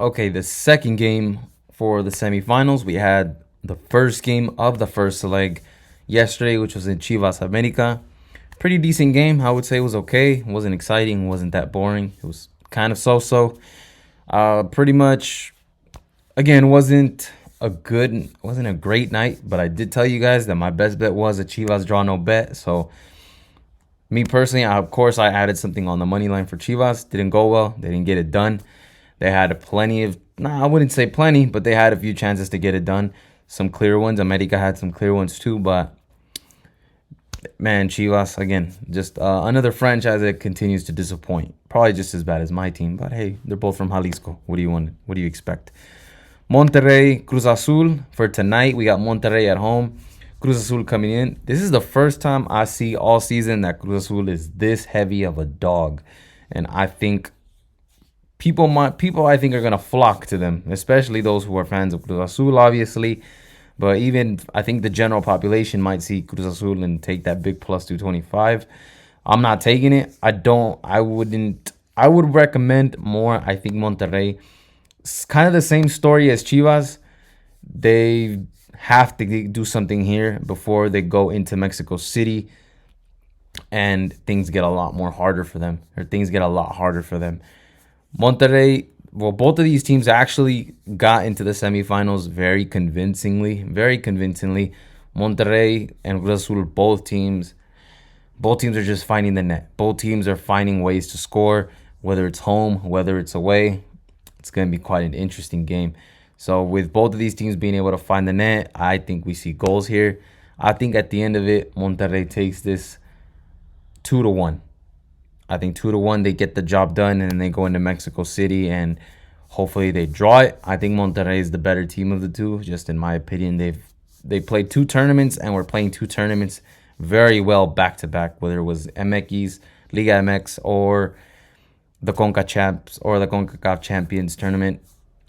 Okay, the second game for the semifinals, we had the first game of the first leg yesterday, which was in Chivas America. Pretty decent game. I would say it was okay. It wasn't exciting. It wasn't that boring. It was kind of so-so. Pretty much, again, wasn't a great night, but I did tell you guys that my best bet was a Chivas draw no bet. So me personally, of course, I added something on the money line for Chivas. Didn't go well. They didn't get it done. They had plenty of, nah, I wouldn't say plenty, but they had a few chances to get it done. Some clear ones. America had some clear ones too, but man, Chivas, again, just another franchise that continues to disappoint. Probably just as bad as my team, but hey, they're both from Jalisco. What do you want? What do you expect? Monterrey, Cruz Azul for tonight. We got Monterrey at home. Cruz Azul coming in. This is the first time I see all season that Cruz Azul is this heavy of a dog, and I think people I think are gonna flock to them, especially those who are fans of Cruz Azul, obviously. But even I think the general population might see Cruz Azul and take that big plus 225. I'm not taking it. I don't. I wouldn't. I would recommend more. I think Monterrey. It's kind of the same story as Chivas. They have to do something here before they go into Mexico City, and things get a lot more harder for them, or things get a lot harder for them. Monterrey, well, both of these teams actually got into the semifinals very convincingly. Very convincingly. Monterrey and Cruz Azul, both teams are just finding the net. Both teams are finding ways to score, whether it's home, whether it's away. It's going to be quite an interesting game. So with both of these teams being able to find the net, I think we see goals here. I think at the end of it, Monterrey takes this 2-1. I think 2-1, they get the job done, and then they go into Mexico City, and hopefully they draw it. I think Monterrey is the better team of the two, just in my opinion. They played two tournaments, and we're playing two tournaments very well back to back, whether it was MX, Liga MX, or the CONCACAF Champions tournament.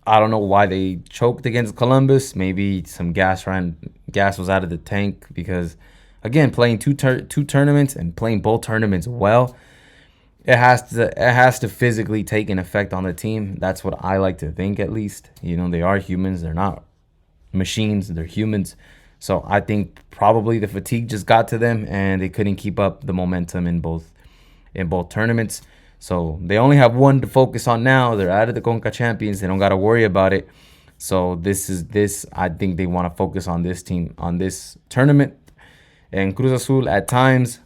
I don't know why they choked against Columbus. Maybe some gas was out of the tank, because again, playing two tournaments and playing both tournaments well, it has to physically take an effect on the team. That's what I like to think, at least. They are humans. They're not machines. They're humans. So I think probably the fatigue just got to them, and they couldn't keep up the momentum in both tournaments. So they only have one to focus on now. They're out of the CONCACAF Champions. They don't got to worry about it. So this. I think they want to focus on this team, on this tournament. And Cruz Azul, at times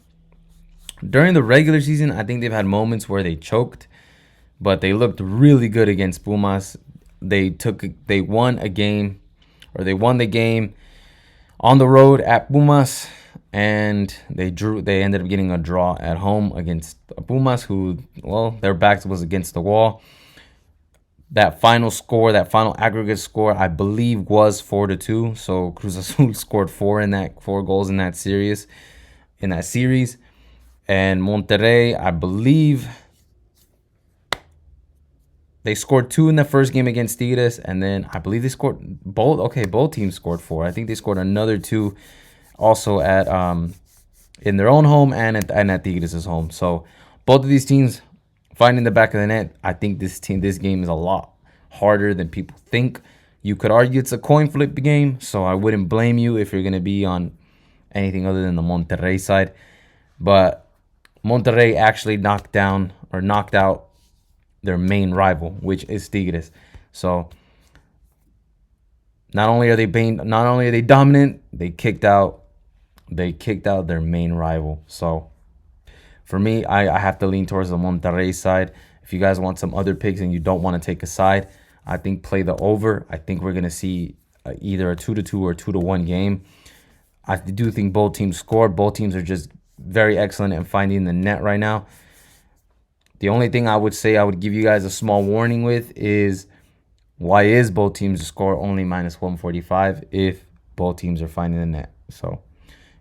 during the regular season, I think they've had moments where they choked, but they looked really good against Pumas. They won a game, or they won the game on the road at Pumas, and they ended up getting a draw at home against Pumas, who, well, their backs was against the wall. That final aggregate score, I believe, was 4-2. So Cruz Azul scored four goals in that series. And Monterrey, I believe they scored two in the first game against Tigres, and then I believe they scored both. Okay, both teams scored four. I think they scored another two also at in their own home and at Tigres' home. So both of these teams finding the back of the net. I think this game is a lot harder than people think. You could argue it's a coin flip game, so I wouldn't blame you if you're going to be on anything other than the Monterrey side. But Monterrey actually knocked out their main rival, which is Tigres. So not only are they dominant, they kicked out their main rival. So for me, I have to lean towards the Monterrey side. If you guys want some other picks and you don't want to take a side, I think play the over. I think we're gonna see either a 2-2 or 2-1 game. I do think both teams scored. Both teams are just very excellent at finding the net right now. The only thing I would say I would give you guys a small warning with is, why is both teams to score only minus 145 if both teams are finding the net? So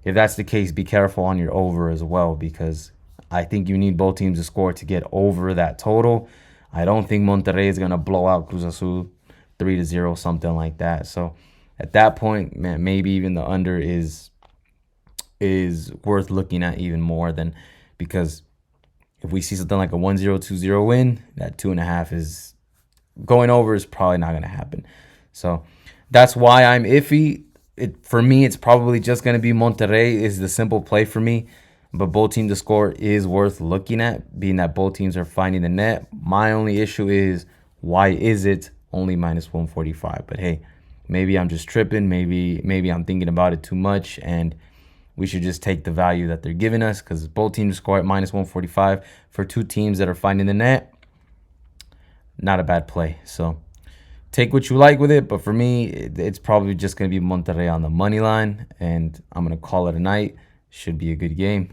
if that's the case, be careful on your over as well, because I think you need both teams to score to get over that total. I don't think Monterrey is going to blow out Cruz Azul 3-0, something like that. So at that point, man, maybe even the under is worth looking at even more than, because if we see something like a 1-0, 2-0 win, that 2.5 going over is probably not going to happen. So that's why I'm iffy. For me, it's probably just going to be Monterrey is the simple play for me. But both teams to score is worth looking at, being that both teams are finding the net. My only issue is why is it only minus 145? But hey, maybe I'm just tripping. Maybe I'm thinking about it too much, and we should just take the value that they're giving us because both teams score at minus 145 for two teams that are finding the net. Not a bad play. So take what you like with it, but for me, it's probably just going to be Monterrey on the money line, and I'm going to call it a night. Should be a good game.